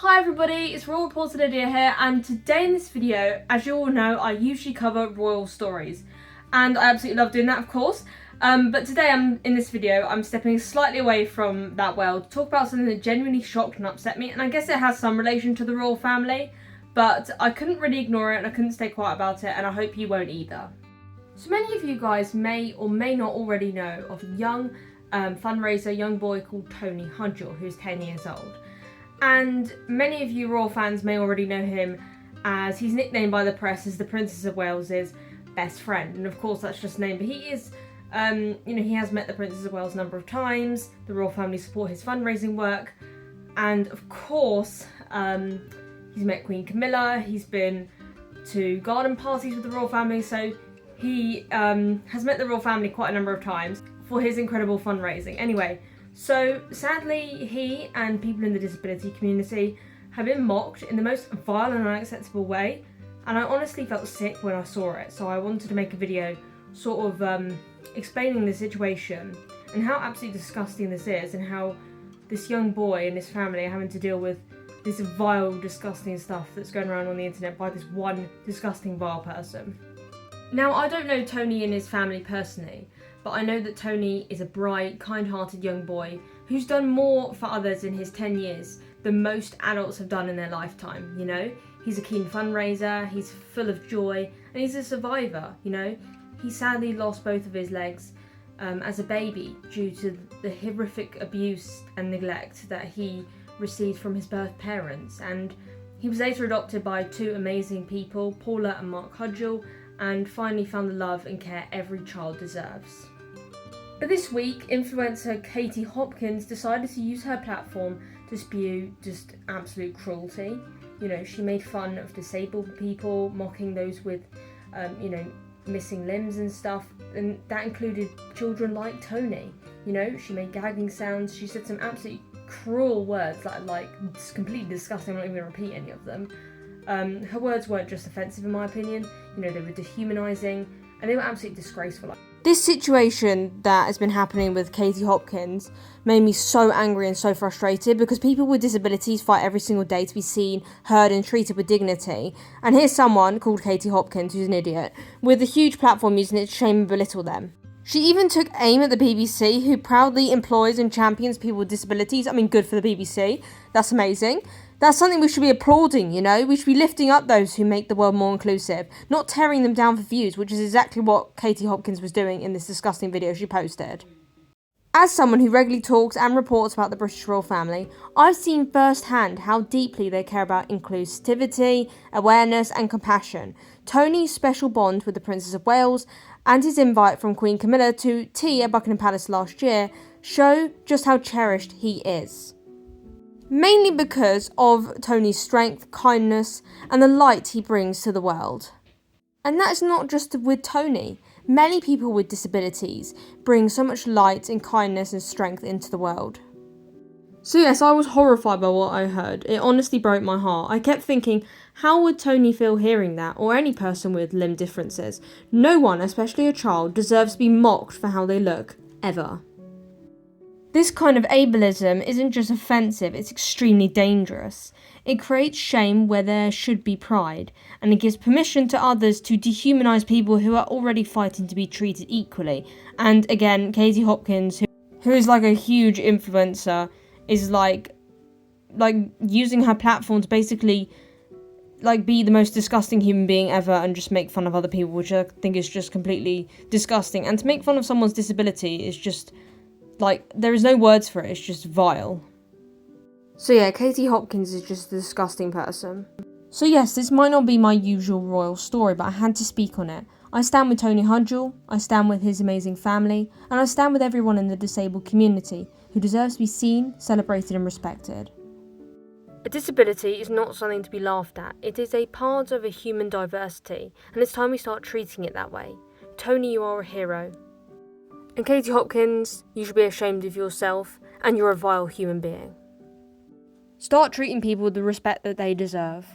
Hi everybody, it's Royal Reporter Lydia here, and today in this video, as you all know, I usually cover royal stories, and I absolutely love doing that, of course. But today in this video, I'm stepping slightly away from that world to talk about something that genuinely shocked and upset me, and I guess it has some relation to the royal family, but I couldn't really ignore it and I couldn't stay quiet about it, and I hope you won't either. So many of you guys may or may not already know of a young fundraiser, young boy called Tony Hudgell, who's 10 years old. And many of you royal fans may already know him as he's nicknamed by the press as the Princess of Wales's best friend. And of course that's just a name, but he is, he has met the Princess of Wales a number of times. The royal family support his fundraising work. And of course, he's met Queen Camilla, he's been to garden parties with the royal family, so he has met the royal family quite a number of times for his incredible fundraising. Anyway, so sadly he and people in the disability community have been mocked in the most vile and unacceptable way, and I honestly felt sick when I saw it, so I wanted to make a video sort of explaining the situation and how absolutely disgusting this is, and how this young boy and his family are having to deal with this vile, disgusting stuff that's going around on the internet by this one disgusting, vile person. Now, I don't know Tony and his family personally, but I know that Tony is a bright, kind-hearted young boy who's done more for others in his 10 years than most adults have done in their lifetime, you know? He's a keen fundraiser, he's full of joy, and he's a survivor, you know? He sadly lost both of his legs as a baby due to the horrific abuse and neglect that he received from his birth parents, and he was later adopted by two amazing people, Paula and Mark Hudgell, and finally found the love and care every child deserves. But this week, influencer Katie Hopkins decided to use her platform to spew just absolute cruelty. You know, she made fun of disabled people, mocking those with, missing limbs and stuff, and that included children like Tony. You know, she made gagging sounds, she said some absolutely cruel words that are like completely disgusting. I'm not even going to repeat any of them. Her words weren't just offensive in my opinion, you know, they were dehumanising and they were absolutely disgraceful. This situation that has been happening with Katie Hopkins made me so angry and so frustrated, because people with disabilities fight every single day to be seen, heard and treated with dignity, and here's someone called Katie Hopkins, who's an idiot, with a huge platform using it to shame and belittle them. She even took aim at the BBC, who proudly employs and champions people with disabilities. I mean, good for the BBC. That's amazing. That's something we should be applauding, you know? We should be lifting up those who make the world more inclusive, not tearing them down for views, which is exactly what Katie Hopkins was doing in this disgusting video she posted. As someone who regularly talks and reports about the British royal family, I've seen firsthand how deeply they care about inclusivity, awareness and compassion. Tony's special bond with the Princess of Wales and his invite from Queen Camilla to tea at Buckingham Palace last year show just how cherished he is. Mainly because of Tony's strength, kindness and the light he brings to the world. And that's not just with Tony. Many people with disabilities bring so much light and kindness and strength into the world. So yes, I was horrified by what I heard. It honestly broke my heart. I kept thinking, how would Tony feel hearing that, or any person with limb differences? No one, especially a child, deserves to be mocked for how they look, ever. This kind of ableism isn't just offensive, it's extremely dangerous. It creates shame where there should be pride, and it gives permission to others to dehumanise people who are already fighting to be treated equally. And again, Katie Hopkins, who is like a huge influencer, is like using her platform to basically be the most disgusting human being ever and just make fun of other people, which I think is just completely disgusting. And to make fun of someone's disability is just there is no words for it, it's just vile. So yeah, Katie Hopkins is just a disgusting person. So yes, this might not be my usual royal story, but I had to speak on it. I stand with Tony Hudgell, I stand with his amazing family, and I stand with everyone in the disabled community who deserves to be seen, celebrated and respected. A disability is not something to be laughed at. It is a part of a human diversity, and it's time we start treating it that way. Tony, you are a hero. And Katie Hopkins, you should be ashamed of yourself, and you're a vile human being. Start treating people with the respect that they deserve.